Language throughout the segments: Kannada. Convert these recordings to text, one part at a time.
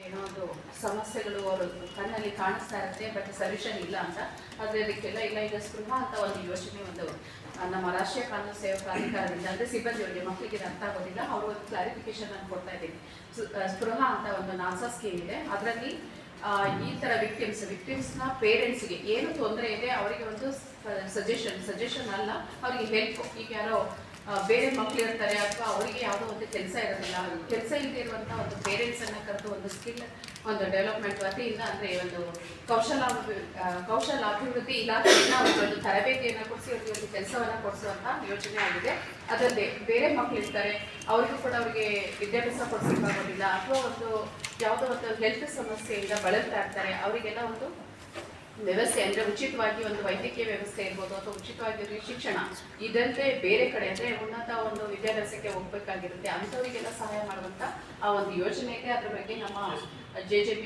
ಏನೋ ಸಮಸ್ಯೆಗಳು ಅವರು ಕಣ್ಣಲ್ಲಿ ಕಾಣಿಸ್ತಾ ಇರುತ್ತೆ, ಬಟ್ ಸೊಲ್ಯೂಷನ್ ಇಲ್ಲ ಅಂತ. ಆದರೆ ಅದಕ್ಕೆಲ್ಲ ಇಲ್ಲ, ಈಗ ಸ್ಪೃಹ ಅಂತ ಒಂದು ಯೋಜನೆ ಒಂದು ನಮ್ಮ ರಾಷ್ಟ್ರೀಯ ಕಾನೂನು ಸೇವಾ ಪ್ರಾಧಿಕಾರದಿಂದ, ಅಂದರೆ ಸಿಬ್ಬಂದಿಯವರಿಗೆ ಮಕ್ಕಳಿಗೆ ಅರ್ಥ ಆಗೋದಿಲ್ಲ, ಅವರು ಒಂದು ಕ್ಲಾರಿಫಿಕೇಶನ್ ಅನ್ನು ಕೊಡ್ತಾ ಇದ್ದೀವಿ. ಸ್ಪೃಹ ಅಂತ ಒಂದು ನಾಸಾ ಸ್ಕೀಮ್ ಇದೆ. ಅದರಲ್ಲಿ ಈ ಥರ ವಿಕ್ಟಿಮ್ಸ್ನ ಪೇರೆಂಟ್ಸ್ಗೆ ಏನು ತೊಂದರೆ ಇದೆ ಅವರಿಗೆ ಒಂದು ಸಜೆಷನ್ ಅಲ್ಲ, ಅವರಿಗೆ ಹೆಲ್ಪ್. ಈಗ ಯಾರೋ ಬೇರೆ ಮಕ್ಕಳು ಇರ್ತಾರೆ ಅಥವಾ ಅವರಿಗೆ ಯಾವುದೋ ಒಂದು ಕೆಲಸ ಇರೋದಿಲ್ಲ, ಕೆಲಸ ಇಲ್ಲದೆ ಇರುವಂಥ ಒಂದು ಪೇರೆಂಟ್ಸನ್ನು ಕರೆದು ಒಂದು ಸ್ಕಿಲ್ ಒಂದು ಡೆವಲಪ್ಮೆಂಟ್ ವತಿಯಿಂದ, ಅಂದರೆ ಒಂದು ಕೌಶಲಾಭಿವೃದ್ಧಿ ಇಲಾಖೆಯಿಂದ ಅವರಿಗೆ ಒಂದು ತರಬೇತಿಯನ್ನು ಕೊಡಿಸಿ ಅವರಿಗೆ ಒಂದು ಕೆಲಸವನ್ನು ಕೊಡಿಸುವಂಥ ಯೋಜನೆ ಆಗಿದೆ. ಅದರಲ್ಲಿ ಬೇರೆ ಮಕ್ಕಳು ಇರ್ತಾರೆ, ಅವರಿಗೂ ಕೂಡ ಅವರಿಗೆ ವಿದ್ಯಾಭ್ಯಾಸ ಕೊಡಿಸೋಕ್ಕಾಗೋದಿಲ್ಲ, ಅಥವಾ ಒಂದು ಯಾವುದೋ ಒಂದು ಹೆಲ್ತ್ ಸಮಸ್ಯೆಯಿಂದ ಬಳಲ್ತಾ ಇರ್ತಾರೆ, ಅವರಿಗೆಲ್ಲ ಒಂದು ವ್ಯವಸ್ಥೆ, ಅಂದರೆ ಉಚಿತವಾಗಿ ಒಂದು ವೈದ್ಯಕೀಯ ವ್ಯವಸ್ಥೆ ಇರ್ಬೋದು ಅಥವಾ ಉಚಿತವಾಗಿ ಶಿಕ್ಷಣ ಇದಂತೆ ಬೇರೆ ಕಡೆ ಅಂದರೆ ಉನ್ನತ ಒಂದು ವಿದ್ಯಾಭ್ಯಾಸಕ್ಕೆ ಹೋಗ್ಬೇಕಾಗಿರುತ್ತೆ, ಅಂಥವರಿಗೆಲ್ಲ ಸಹಾಯ ಮಾಡುವಂಥ ಆ ಒಂದು ಯೋಜನೆ ಇದೆ. ಅದ್ರ ಬಗ್ಗೆ ನಮ್ಮ JJP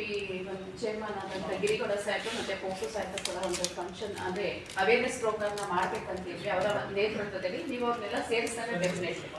ಒಂದು ಚೇರ್ಮನ್ ಆದಂಥ ಗಿರಿಗೌಡ ಸಾಹೇಬರು ಮತ್ತು ಪೋಪು ಸಾಹೇಬರು ಕೂಡ ಒಂದು ಫಂಕ್ಷನ್ ಅಂದರೆ ಅವೇರ್ನೆಸ್ ಪ್ರೋಗ್ರಾಮ್ನ ಮಾಡಬೇಕಂತಿದ್ವಿ. ಅವರ ನೇತೃತ್ವದಲ್ಲಿ ನೀವು ಅವ್ರನ್ನೆಲ್ಲ ಸೇರಿಸಿದಾಗ ಡೆಫಿನೆಟ್ಲಿ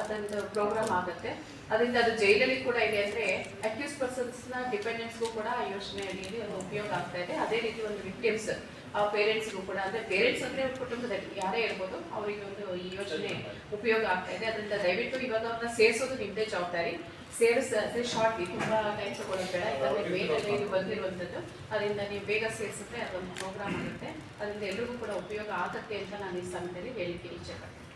ಅದೊಂದು ಪ್ರೋಗ್ರಾಮ್ ಆಗುತ್ತೆ. ಅದರಿಂದ ಅದು ಜೈಲಲ್ಲಿ ಕೂಡ ಇದೆ, ಅಂದರೆ ಅಕ್ಯೂಸ್ ಪರ್ಸನ್ಸ್ನ ಡಿಪೆಂಡೆನ್ಸ್ಗೂ ಕೂಡ ಆ ಯೋಜನೆ ಅಡಿಯಲ್ಲಿ ಒಂದು ಉಪಯೋಗ ಆಗ್ತಾ ಇದೆ. ಅದೇ ರೀತಿ ಒಂದು ವಿಕ್ಟಿಮ್ಸ್ ಆ ಪೇರೆಂಟ್ಸ್ಗೂ ಕೂಡ, ಅಂದರೆ ಪೇರೆಂಟ್ಸ್ ಅಂದರೆ ಕುಟುಂಬದಲ್ಲಿ ಯಾರೇ ಇರ್ಬೋದು, ಅವರಿಗೆ ಒಂದು ಈ ಯೋಜನೆ ಉಪಯೋಗ ಆಗ್ತಾ ಇದೆ. ಅದರಿಂದ ದಯವಿಟ್ಟು ಇವಾಗ ಅವ್ರನ್ನ ಸೇರಿಸೋದು ನಿಮ್ಮದೇ ಜವಾಬ್ದಾರಿ. ಸೇರಿಸಿದ್ರೆ ಶಾರ್ಟ್ಲಿ ತುಂಬ ಟೈಮ್ ತಗೊಳ್ಳೋದು ಬೇಡ, ಯಾಕಂದರೆ ಬೇಗನೆ ಇದು ಬಂದಿರುವಂಥದ್ದು. ಅದರಿಂದ ನೀವು ಬೇಗ ಸೇರಿಸಿದ್ರೆ ಅದೊಂದು ಪ್ರೋಗ್ರಾಮ್ ಆಗುತ್ತೆ, ಅದರಿಂದ ಎಲ್ರಿಗೂ ಕೂಡ ಉಪಯೋಗ ಆಗುತ್ತೆ ಅಂತ ನಾನು ಈ ಸಮಯದಲ್ಲಿ ಹೇಳಿಕೆ ಇಚ್ಛೆ ಪಡ್ತೀನಿ.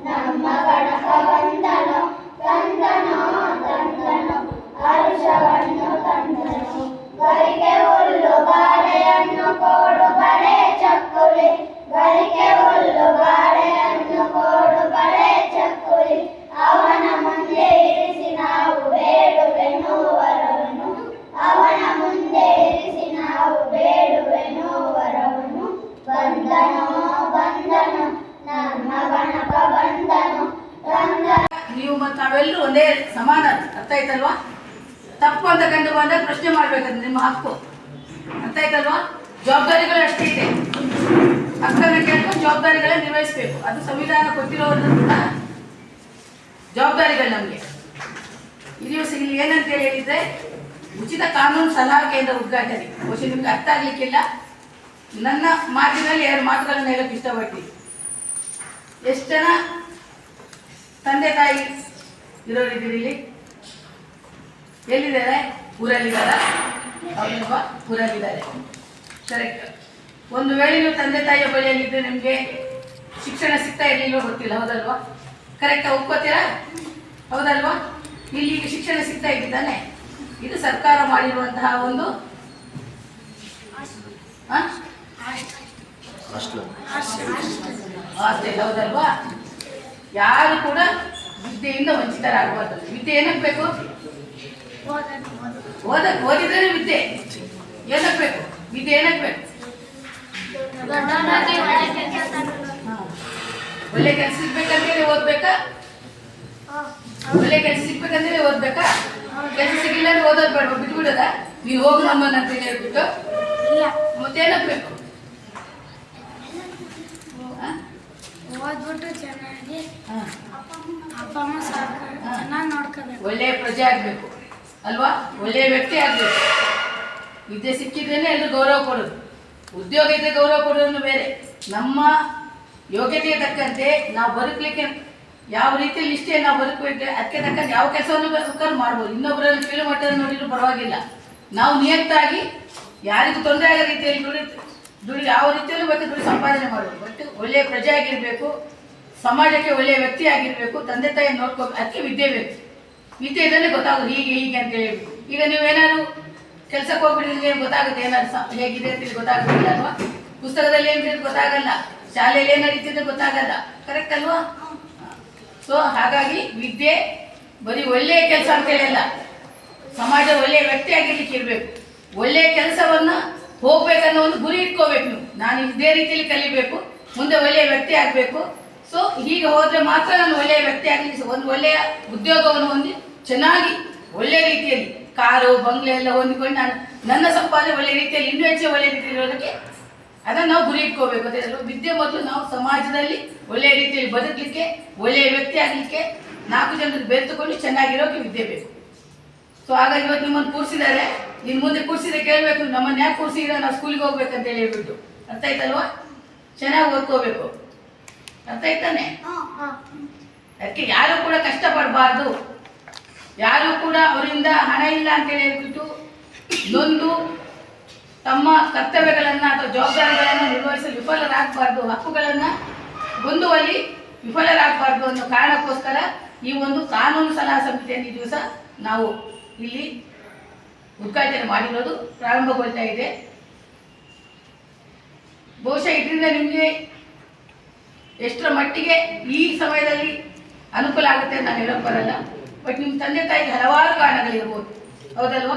ನಮ್ಮ ಗಣಕ ಬಂದನು ತಂದನು ತಂದನು ಹರ್ಷವನ್ನು ತಂದನು, ಗರಿಗೆ ಹುಲ್ಲು ಬಾಳೆಯನ್ನು ಕೋಡು ಬಳೆ ಚಕ್ಕುಲಿ, ಗರಿಗೆ ಹುಲ್ಲು ಬಾಳೆಯನ್ನು ಕೋಡು ಬಳೆ ಚಕ್ಕುಲಿ, ಅವನ ಮುಂದೆ ಇರಿಸಿ ನಾವು ಬೇಡುವೆನು ವರವನ್ನು, ಅವನ ಮುಂದೆ ಇರಿಸಿ ನಾವು ಬೇಡುವೆನು ವರವನ್ನು. ಬಂದನು ಬಂದನು ನಮ್ಮ ಗಣಪ ಬಂದನು. ನೀವು ಮತ್ತು ನಾವೆಲ್ಲರೂ ಒಂದೇ ಸಮಾನ, ಅರ್ಥ ಆಯ್ತಲ್ವಾ? ತಪ್ಪು ಅಂತ ಕಂಡು ಬಂದಾಗ ಪ್ರಶ್ನೆ ಮಾಡ್ಬೇಕಂದ್ರೆ ನಿಮ್ಮ ಹಕ್ಕು, ಅರ್ಥ ಆಯ್ತಲ್ವಾ? ಜವಾಬ್ದಾರಿಗಳು ಅಷ್ಟೇ ಇದೆ, ಹಕ್ಕನ್ನು ಕೇಳ್ಕೊಂಡು ಜವಾಬ್ದಾರಿಗಳನ್ನ ನಿರ್ವಹಿಸಬೇಕು. ಅದು ಸಂವಿಧಾನ ಕೊಟ್ಟಿರೋದ್ರಿಂದ ಜವಾಬ್ದಾರಿಗಳು ನಮಗೆ. ಇಲ್ಲಿ ಏನಂತ ಹೇಳಿದ್ರೆ, ಉಚಿತ ಕಾನೂನು ಸಲಹಾ ಕೇಂದ್ರ ಉದ್ಘಾಟನೆ. ಬಹುಶಃ ನಿಮ್ಗೆ ಅರ್ಥ ಆಗ್ಲಿಕ್ಕಿಲ್ಲ, ನನ್ನ ಮಾತಿನಲ್ಲಿ 2 ಮಾತುಗಳನ್ನು ಹೇಳಕ್ಕೆ ಇಷ್ಟಪಡ್ತೀನಿ. ಎಷ್ಟು ಜನ ತಂದೆ ತಾಯಿ ಇರೋರಿದ್ದೀರಿ ಇಲ್ಲಿ? ಎಲ್ಲಿದ್ದಾರೆ? ಊರಲ್ಲಿದ್ದಾರೆ. ಹೌದಲ್ವಾ? ಊರಲ್ಲಿದ್ದಾರೆ, ಕರೆಕ್ಟ್. ಒಂದು ವೇಳೆ ನೀವು ತಂದೆ ತಾಯಿಯ ಬಳಿಯಲ್ಲಿದ್ದರೆ ನಿಮಗೆ ಶಿಕ್ಷಣ ಸಿಗ್ತಾ ಇರಲಿಲ್ಲ, ಗೊತ್ತಿಲ್ಲ, ಹೌದಲ್ವಾ? ಕರೆಕ್ಟಾಗಿ ಒಪ್ಕೋತೀರಾ? ಹೌದಲ್ವಾ? ಇಲ್ಲಿ ಶಿಕ್ಷಣ ಸಿಗ್ತಾ ಇದ್ದಾನೆ. ಇದು ಸರ್ಕಾರ ಮಾಡಿರುವಂತಹ ಒಂದು ಹಾಸ್ಟೆಲ್, ಹೌದಲ್ವಾ? ಯಾರು ಕೂಡ ವಿದ್ಯೆಯಿಂದ ವಂಚಿತರಾಗಬಾರ್ದು. ವಿದ್ಯೆ ಏನಕ್ಕೆ ಬೇಕು? ಓದಿದ್ರೆ ವಿದ್ಯೆ ಏನಕ್ಕೆ ಬೇಕು? ವಿದ್ಯೆ ಏನಕ್ಕೆ ಬೇಕು? ಒಳ್ಳೆ ಕೆಲಸ ಸಿಗ್ಬೇಕಂತೇಳಿ ಓದ್ಬೇಕಾ? ಒಳ್ಳೆ ಕೆಲಸ ಸಿಗ್ಬೇಕಂತೇಳಿ ಓದ್ಬೇಕಾ? ಕೆಲಸ ಸಿಗಿಲ್ಲ ಅಂದ್ರೆ ಓದೋದು ಬೇಡ, ಬಿಟ್ಬಿಡೋದ? ನೀವು ಹೋಗಿ ನಮ್ಮನ್ನ ಅಂತ ಹೇಳ್ಬಿಟ್ಟು ಮತ್ತೇನಕ್ಕೆ ಬೇಕು? ಓದ್ಬಿಟ್ಟು ಚೆನ್ನಾಗಿ ಅಪ್ಪ ಅಮ್ಮ ಚೆನ್ನಾಗಿ ನೋಡ್ಕೋಬೇಕು, ಒಳ್ಳೆಯ ಪ್ರಜೆ ಆಗಬೇಕು ಅಲ್ವಾ? ಒಳ್ಳೆಯ ವ್ಯಕ್ತಿ ಆಗಬೇಕು. ವಿದ್ಯೆ ಸಿಕ್ಕಿದ್ರೇನೆ ಎಲ್ಲರೂ ಗೌರವ ಕೊಡೋದು, ಉದ್ಯೋಗ ಇದ್ರೆ ಗೌರವ ಕೊಡೋದು ಬೇರೆ. ನಮ್ಮ ಯೋಗ್ಯತೆಗೆ ತಕ್ಕಂತೆ ನಾವು ಬದುಕಲಿಕ್ಕೆ ಯಾವ ರೀತಿಯಲ್ಲಿ ಇಷ್ಟೇ ನಾವು ಬದುಕಬೇಕು, ಅದಕ್ಕೆ ತಕ್ಕಂತೆ ಯಾವ ಕೆಲಸವನ್ನು ಬೇಕಾದ್ರೂ ಮಾಡ್ಬೋದು. ಇನ್ನೊಬ್ಬರಲ್ಲಿ ಕೀಳು ಮಟ್ಟದಲ್ಲಿ ನೋಡಿದ್ರು ಪರವಾಗಿಲ್ಲ. ನಾವು ನಿಯತ್ತಾಗಿ ಯಾರಿಗೂ ತೊಂದರೆ ಆಗೋ ರೀತಿಯಲ್ಲಿ ದುಡಿ ಯಾವ ರೀತಿಯಲ್ಲೂ ಬೇಕು ದುಡಿ ಸಂಪಾದನೆ ಮಾಡಬೇಕು. ಬಟ್ ಒಳ್ಳೆಯ ಪ್ರಜೆ ಆಗಿರಬೇಕು, ಸಮಾಜಕ್ಕೆ ಒಳ್ಳೆಯ ವ್ಯಕ್ತಿ ಆಗಿರಬೇಕು, ತಂದೆ ತಾಯಿ ನೋಡ್ಕೋಬೇಕು. ಅದಕ್ಕೆ ವಿದ್ಯೆ ಬೇಕು. ವಿದ್ಯೆ ಇದನ್ನೇ ಗೊತ್ತಾಗೋದು, ಹೀಗೆ ಹೀಗೆ ಅಂತ ಹೇಳಬೇಕು. ಈಗ ನೀವೇನಾದ್ರು ಕೆಲಸಕ್ಕೆ ಹೋಗ್ಬಿಟ್ಟಿದ್ರೆ ಗೊತ್ತಾಗುತ್ತೆ ಏನಾದ್ರು ಹೇಗಿದೆ ಅಂತ ಗೊತ್ತಾಗೋದಿಲ್ಲ ಅಲ್ವಾ? ಪುಸ್ತಕದಲ್ಲಿ ಏನಿದೆ ಗೊತ್ತಾಗಲ್ಲ, ಶಾಲೆಯಲ್ಲಿ ಏನು ನಡೀತಿದೆ ಗೊತ್ತಾಗಲ್ಲ. ಕರೆಕ್ಟ್ ಅಲ್ವಾ? ಸೊ ಹಾಗಾಗಿ ವಿದ್ಯೆ ಬರೀ ಒಳ್ಳೆಯ ಕೆಲಸ ಅಂತ ಹೇಳಲ್ಲ, ಸಮಾಜ ಒಳ್ಳೆಯ ವ್ಯಕ್ತಿ ಆಗಿರ್ಲಿಕ್ಕೆ ಇರಬೇಕು. ಒಳ್ಳೆಯ ಕೆಲಸವನ್ನ ಹೋಗ್ಬೇಕನ್ನೋ ಒಂದು ಗುರಿ ಇಟ್ಕೋಬೇಕು. ನಾನು ಇದೇ ರೀತಿಯಲ್ಲಿ ಕಲಿಬೇಕು, ಮುಂದೆ ಒಳ್ಳೆಯ ವ್ಯಕ್ತಿ ಆಗಬೇಕು. ಸೊ ಹೀಗೆ ಹೋದ್ರೆ ಮಾತ್ರ ನಾನು ಒಳ್ಳೆಯ ವ್ಯಕ್ತಿ ಆಗಲಿ, ಒಂದು ಒಳ್ಳೆಯ ಉದ್ಯೋಗವನ್ನು ಹೊಂದಿ ಚೆನ್ನಾಗಿ ಒಳ್ಳೆಯ ರೀತಿಯಲ್ಲಿ ಕಾರು ಬಂಗ್ಲೆ ಎಲ್ಲ ಹೊಂದಿಕೊಂಡು ನಾನು ನನ್ನ ಸಂಪಾದನೆ ಒಳ್ಳೆಯ ರೀತಿಯಲ್ಲಿ ಇನ್ನೂ ಹೆಚ್ಚು ಒಳ್ಳೆಯ ರೀತಿಯಲ್ಲಿ ಇರೋದಕ್ಕೆ ಅದನ್ನು ನಾವು ಗುರಿ ಇಟ್ಕೋಬೇಕು. ಅದೇ ವಿದ್ಯೆ ಮೊದಲು ನಾವು ಸಮಾಜದಲ್ಲಿ ಒಳ್ಳೆಯ ರೀತಿಯಲ್ಲಿ ಬದುಕಲಿಕ್ಕೆ, ಒಳ್ಳೆಯ ವ್ಯಕ್ತಿ ಆಗಲಿಕ್ಕೆ, 4 ಜನರಿಗೆ ಬೆರೆತುಕೊಂಡು ಚೆನ್ನಾಗಿರೋಕೆ ವಿದ್ಯೆ ಬೇಕು. ಸೊ ಹಾಗಾಗಿ ಇವತ್ತು ನಿಮ್ಮನ್ನು ಕೂರಿಸಿದ್ದಾರೆ, ಇನ್ನು ಮುಂದೆ ಕೂರಿಸಿದ್ರೆ ಕೇಳಬೇಕು, ನಮ್ಮನ್ನು ಯಾಕೆ ಕೂರಿಸಿದ್ರೆ ನಾವು ಸ್ಕೂಲಿಗೆ ಹೋಗ್ಬೇಕಂತ ಹೇಳ್ಬಿಟ್ಟು. ಅರ್ಥ ಆಯ್ತಲ್ವಾ? ಚೆನ್ನಾಗಿ ಓದ್ಕೋಬೇಕು. ಅರ್ಥ ಆಯ್ತಾನೆ? ಅದಕ್ಕೆ ಯಾರು ಕೂಡ ಕಷ್ಟಪಡಬಾರ್ದು, ಯಾರು ಕೂಡ ಅವರಿಂದ ಹಣ ಇಲ್ಲ ಅಂತ ಹೇಳ್ಬಿಟ್ಟು ನೊಂದು ತಮ್ಮ ಕರ್ತವ್ಯಗಳನ್ನು ಅಥವಾ ಜವಾಬ್ದಾರಿಗಳನ್ನು ನಿರ್ವಹಿಸಲು ವಿಫಲರಾಗಬಾರ್ದು, ಹಕ್ಕುಗಳನ್ನು ಹೊಂದುವಲ್ಲಿ ವಿಫಲರಾಗಬಾರ್ದು ಅನ್ನೋ ಕಾರಣಕ್ಕೋಸ್ಕರ ಈ ಒಂದು ಕಾನೂನು ಸಲಹಾ ಸಮಿತಿಯನ್ನು ಈ ದಿವಸ ನಾವು ಇಲ್ಲಿ ಉದ್ಘಾಟನೆ ಮಾಡಿರೋದು ಪ್ರಾರಂಭಗೊಳ್ತಾ ಇದೆ. ಬಹುಶಃ ಇದರಿಂದ ನಿಮಗೆ ಎಷ್ಟರ ಮಟ್ಟಿಗೆ ಈ ಸಮಯದಲ್ಲಿ ಅನುಕೂಲ ಆಗುತ್ತೆ ಅಂತ ನಾನು ಹೇಳೋಕೆ ಬರಲ್ಲ. ಬಟ್ ನಿಮ್ಮ ತಂದೆ ತಾಯಿಗೆ ಹಲವಾರು ಕಾರಣಗಳಿರ್ಬೋದು, ಹೌದಲ್ವಾ?